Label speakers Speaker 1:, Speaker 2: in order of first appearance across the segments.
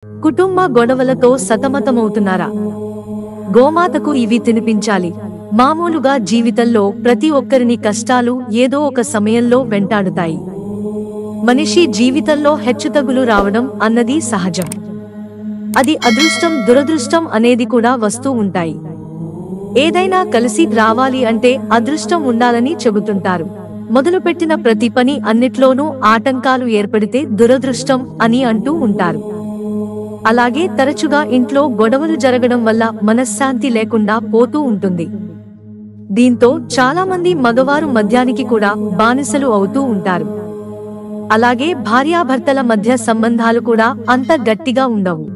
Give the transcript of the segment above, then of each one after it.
Speaker 1: కుటుంబ గొడవలతో సతమతమవుతున్నారా? గోమాతకు ఇవి తినిపించాలి. మామూలుగా జీవితంలో ప్రతి ఒక్కరిని కష్టాలు ఏదో ఒక సమయంలో వెంటాడుతాయి. మనిషి జీవితంలో హెచ్చుతగులు రావడం అన్నది సహజం. అది అదృష్టం దురదృష్టం అనేది కూడా వస్తూ ఉంటాయి. ఏదైనా కలిసి రావాలి అంటే అదృష్టం ఉండాలని చెబుతుంటారు. మొదలుపెట్టిన ప్రతి పని అన్నిట్లోనూ ఆటంకాలు ఏర్పడితే దురదృష్టం అని అంటూ ఉంటారు. అలాగే తరచుగా ఇంట్లో గొడవలు జరగడం వల్ల మనశ్శాంతి లేకుండా పోతూ ఉంటుంది. దీంతో చాలా మంది మగవారు మద్యానికి కూడా బానిసలు అవుతూ ఉంటారు. అలాగే భార్యాభర్తల మధ్య సంబంధాలు కూడా అంత గట్టిగా ఉండవు.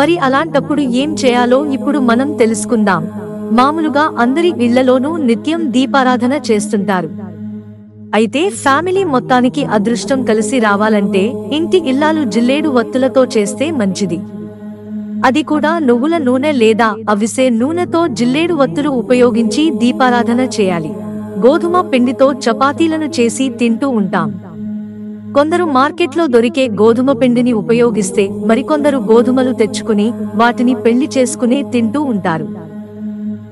Speaker 1: మరి అలాంటప్పుడు ఏం చేయాలో ఇప్పుడు మనం తెలుసుకుందాం. మామూలుగా అందరి ఇళ్లలోనూ నిత్యం దీపారాధన చేస్తుంటారు. అయితే ఫ్యామిలీ మొత్తానికి అదృష్టం కలిసి రావాలంటే ఇంటి ఇల్లాలు జిల్లేడు వత్తులతో చేస్తే మంచిది. అది కూడా నువ్వుల నూనె లేదా అవిసె నూనెతో జిల్లేడు వత్తులు ఉపయోగించి దీపారాధన చేయాలి. గోధుమ పిండితో చపాతీలను చేసి తింటూ ఉంటాం. కొందరు మార్కెట్లో దొరికే గోధుమ పిండిని ఉపయోగిస్తే మరికొందరు గోధుమలు తెచ్చుకుని వాటిని పెళ్లి చేసుకుని తింటూ ఉంటారు.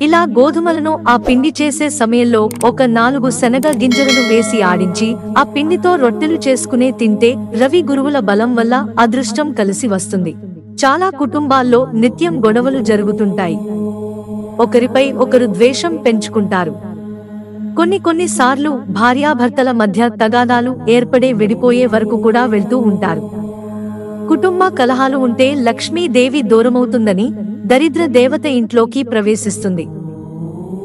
Speaker 1: ఇలా గోధుమలను ఆ పిండి చేసే సమయంలో ఒక 4 శనగ గింజలను వేసి ఆడించి ఆ పిండితో రొట్టెలు చేసుకునే తింటే రవి గురువుల బలం వల్ల అదృష్టం కలిసి వస్తుంది. చాలా కుటుంబాల్లో నిత్యం గొడవలు జరుగుతుంటాయి. ఒకరిపై ఒకరు ద్వేషం పెంచుకుంటారు. కొన్ని సార్లు భార్యాభర్తల మధ్య తగాదాలు ఏర్పడే విడిపోయే వరకు కూడా వెళ్తూ ఉంటారు. కుటుంబ కలహాలు ఉంటే లక్ష్మీదేవి దూరమవుతుందని, దరిద్ర దేవత ఇంట్లోకి ప్రవేశిస్తుంది.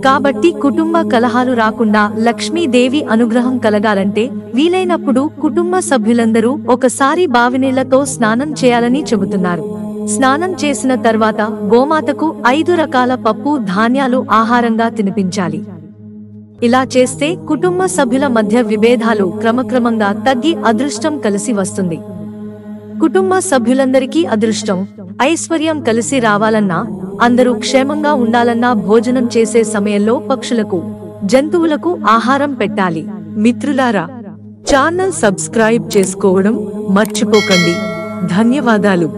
Speaker 1: కాబట్టి కుటుంబ కలహాలు రాకుండా లక్ష్మీదేవి అనుగ్రహం కలగాలంటే వీలైనప్పుడు కుటుంబ సభ్యులందరూ ఒకసారి బావినీళ్లతో స్నానం చేయాలని చెబుతున్నారు. స్నానం చేసిన తర్వాత గోమాతకు 5 రకాల పప్పు ధాన్యాలు ఆహారంగా తినిపించాలి. ఇలా చేస్తే కుటుంబ సభ్యుల మధ్య విభేదాలు క్రమక్రమంగా తగ్గి అదృష్టం కలిసి వస్తుంది. కుటుంబ సభ్యులందరికీ అదృష్టం ఐశ్వర్యం కలిసి రావాలన్నా, అందరూ క్షేమంగా ఉండాలన్నా భోజనం చేసే సమయంలో పక్షులకు జంతువులకు ఆహారం పెట్టాలి.
Speaker 2: మిత్రులారా, ఛానల్ సబ్స్క్రైబ్ చేసుకోవడం మర్చిపోకండి. ధన్యవాదాలు.